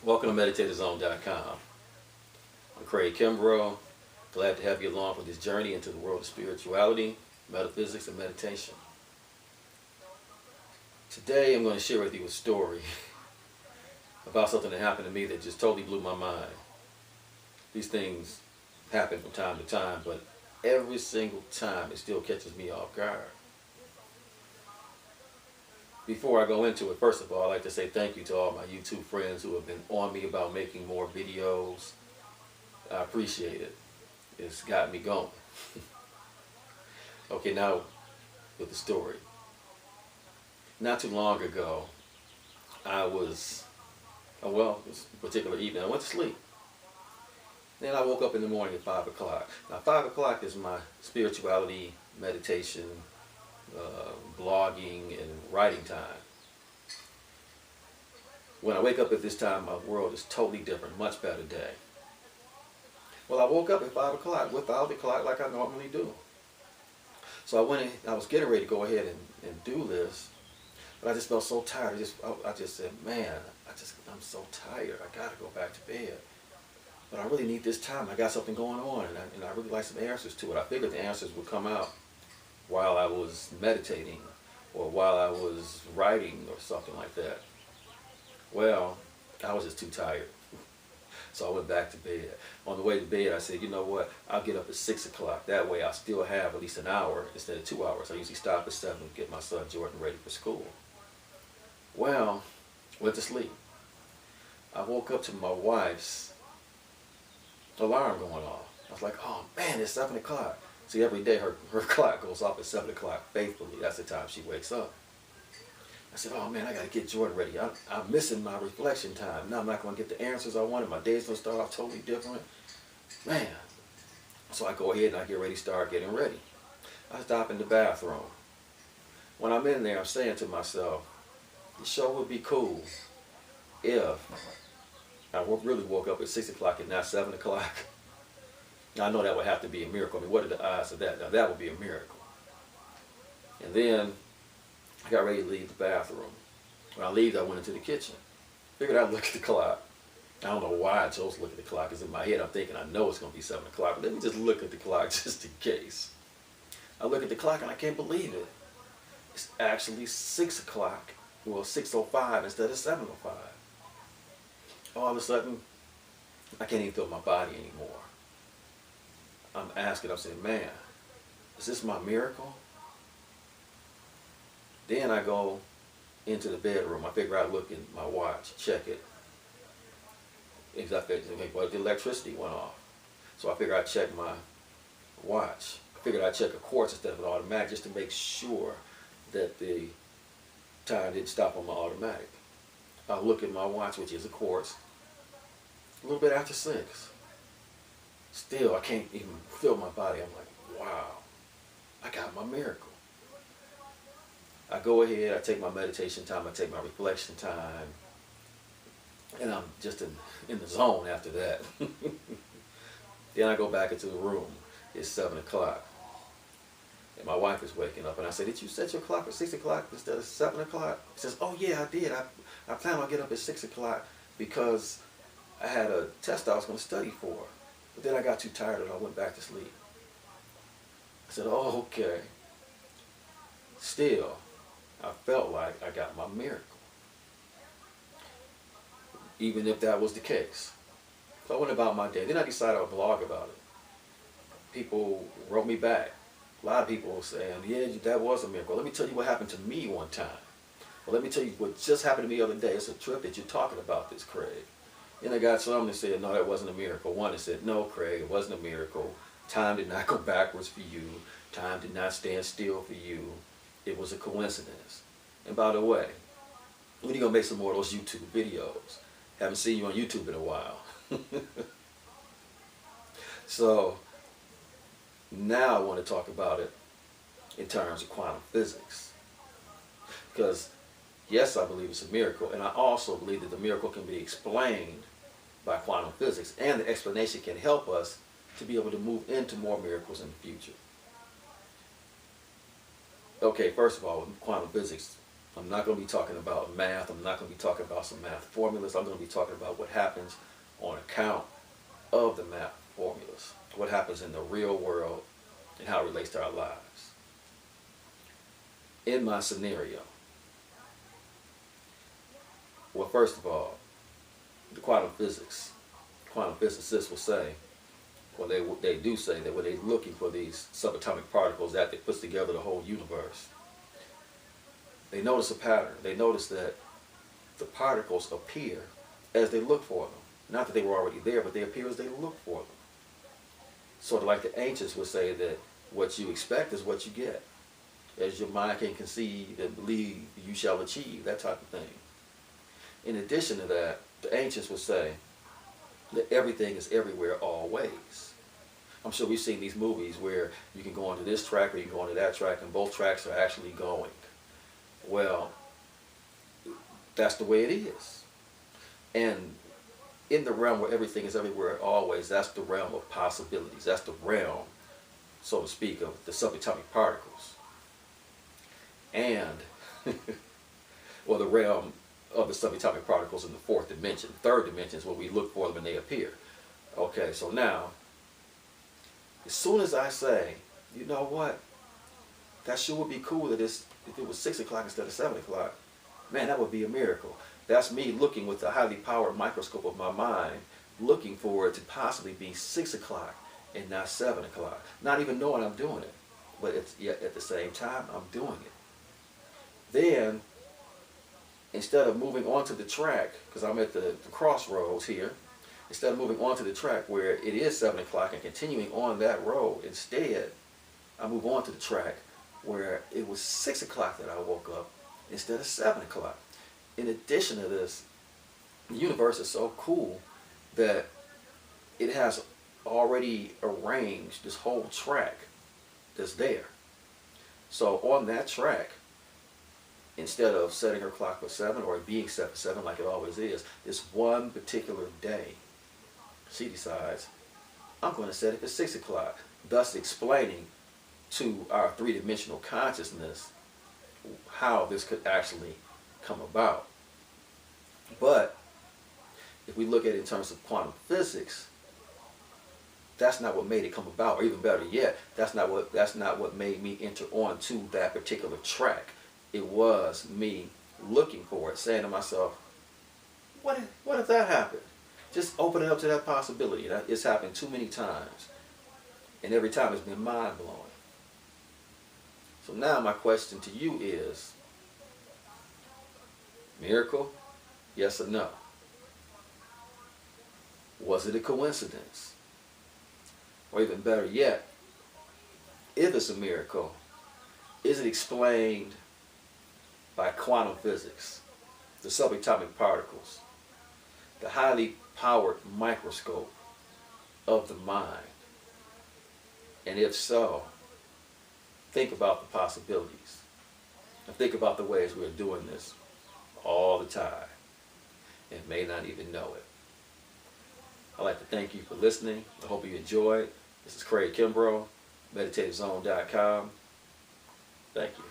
Welcome to MeditatorZone.com. I'm Craig Kimbrough. Glad to have you along for this journey into the world of spirituality, metaphysics, and meditation. Today I'm going to share with you a story about something that happened to me that just totally blew my mind. These things happen from time to time, but every single time it still catches me off guard. Before I go into it, first of all, I'd like to say thank you to all my YouTube friends who have been on me about making more videos. I appreciate it. It's got me going. Okay, now with the story. Not too long ago, it was a particular evening, I went to sleep. Then I woke up in the morning at 5 o'clock. Now 5 o'clock is my spirituality, meditation, blogging and writing time. When I wake up at this time, my world is totally different, much better day. Well, I woke up at 5 o'clock without the clock like I normally do. So I went in, I was getting ready to go ahead and do this, but I just felt so tired. I just said, man, I'm so tired. I gotta go back to bed. But I really need this time. I got something going on, and I really like some answers to it. I figured the answers would come out while I was meditating or while I was writing or something like that. Well, I was just too tired. So I went back to bed. On the way to bed, I said, you know what, I'll get up at 6 o'clock. That way I'll still have at least an hour instead of 2 hours. I usually stop at 7 to get my son Jordan ready for school. Well, went to sleep. I woke up to my wife's alarm going off. I was like, oh man, it's 7 o'clock. See, every day her clock goes off at 7 o'clock faithfully. That's the time she wakes up. I said, oh man, I got to get Jordan ready. I'm missing my reflection time. Now I'm not going to get the answers I wanted. My day's going to start off totally different. Man. So I go ahead and I get ready, start getting ready. I stop in the bathroom. When I'm in there, I'm saying to myself, it sure would be cool if I really woke up at 6 o'clock and not 7 o'clock. Now, I know that would have to be a miracle. I mean, what are the odds of that? Now, that would be a miracle. And then I got ready to leave the bathroom. When I leave, I went into the kitchen. Figured I'd look at the clock. I don't know why I chose to look at the clock, because in my head I'm thinking I know it's going to be 7 o'clock, but let me just look at the clock just in case. I look at the clock and I can't believe it. It's actually 6 o'clock. Well, 6:05 instead of 7:05. All of a sudden, I can't even feel my body anymore. I'm saying, man, is this my miracle? Then I go into the bedroom. I figure I'd look in my watch, check it. But the electricity went off. So I figure I'd check my watch. I figured I'd check a quartz instead of an automatic just to make sure that the time didn't stop on my automatic. I look at my watch, which is a quartz, a little bit after 6. Still, I can't even feel my body. I'm like, wow, I got my miracle. I go ahead, I take my meditation time, I take my reflection time, and I'm just in the zone after that. Then I go back into the room. It's 7 o'clock. And my wife is waking up, and I say, did you set your clock for 6 o'clock instead of 7 o'clock? She says, oh yeah, I did. I planned on getting up at 6 o'clock because I had a test I was going to study for. But then I got too tired and I went back to sleep. I said, oh, okay. Still, I felt like I got my miracle. Even if that was the case. So I went about my day. Then I decided I would blog about it. People wrote me back. A lot of people were saying, yeah, that was a miracle. Let me tell you what happened to me one time. Well, let me tell you what just happened to me the other day. It's a trip that you're talking about this, Craig. And I got some that said, no, that wasn't a miracle. One that said, no, Craig, it wasn't a miracle. Time did not go backwards for you. Time did not stand still for you. It was a coincidence. And by the way, when are you going to make some more of those YouTube videos? Haven't seen you on YouTube in a while. So, now I want to talk about it in terms of quantum physics. Because, yes, I believe it's a miracle, and I also believe that the miracle can be explained by quantum physics, and the explanation can help us to be able to move into more miracles in the future. Okay, first of all, with quantum physics, I'm not going to be talking about math. I'm not going to be talking about some math formulas. I'm going to be talking about what happens on account of the math formulas. What happens in the real world and how it relates to our lives. In my scenario, well, first of all, the quantum physicists will say, well, they do say that when they're looking for these subatomic particles that puts together the whole universe, they notice a pattern. They notice that the particles appear as they look for them. Not that they were already there, but they appear as they look for them. Sort of like the ancients would say that what you expect is what you get. As your mind can conceive and believe, you shall achieve, that type of thing. In addition to that, the ancients would say that everything is everywhere always. I'm sure we've seen these movies where you can go onto this track or you can go onto that track and both tracks are actually going. Well, that's the way it is. And in the realm where everything is everywhere always, that's the realm of possibilities. That's the realm, so to speak, of the subatomic particles. And, or the realm of the subatomic particles in the fourth dimension. Third dimension is where we look for them and they appear. Okay, so now, as soon as I say, you know what, that sure would be cool that if it was 6 o'clock instead of 7 o'clock, man, that would be a miracle. That's me looking with the highly powered microscope of my mind, looking for it to possibly be 6 o'clock and not 7 o'clock. Not even knowing I'm doing it, but yet at the same time, I'm doing it. Then, instead of moving onto the track, because I'm at the crossroads here, instead of moving onto the track where it is 7 o'clock and continuing on that road, instead, I move on to the track where it was 6 o'clock that I woke up instead of 7 o'clock. In addition to this, the universe is so cool that it has already arranged this whole track that's there. So on that track, instead of setting her clock for 7 or it being set for 7 like it always is, this one particular day, she decides, I'm going to set it for 6 o'clock, thus explaining to our three-dimensional consciousness how this could actually come about. But if we look at it in terms of quantum physics, that's not what made it come about, or even better yet, that's not what made me enter onto that particular track. It was me looking for it, saying to myself, what if that happened? Just open it up to that possibility. It's happened too many times. And every time it's been mind-blowing. So now my question to you is, miracle? Yes or no? Was it a coincidence? Or even better yet, if it's a miracle, is it explained by quantum physics, the subatomic particles, the highly powered microscope of the mind? And if so, think about the possibilities. And think about the ways we're doing this all the time and may not even know it. I'd like to thank you for listening. I hope you enjoyed. This is Craig Kimbrough, meditativezone.com. Thank you.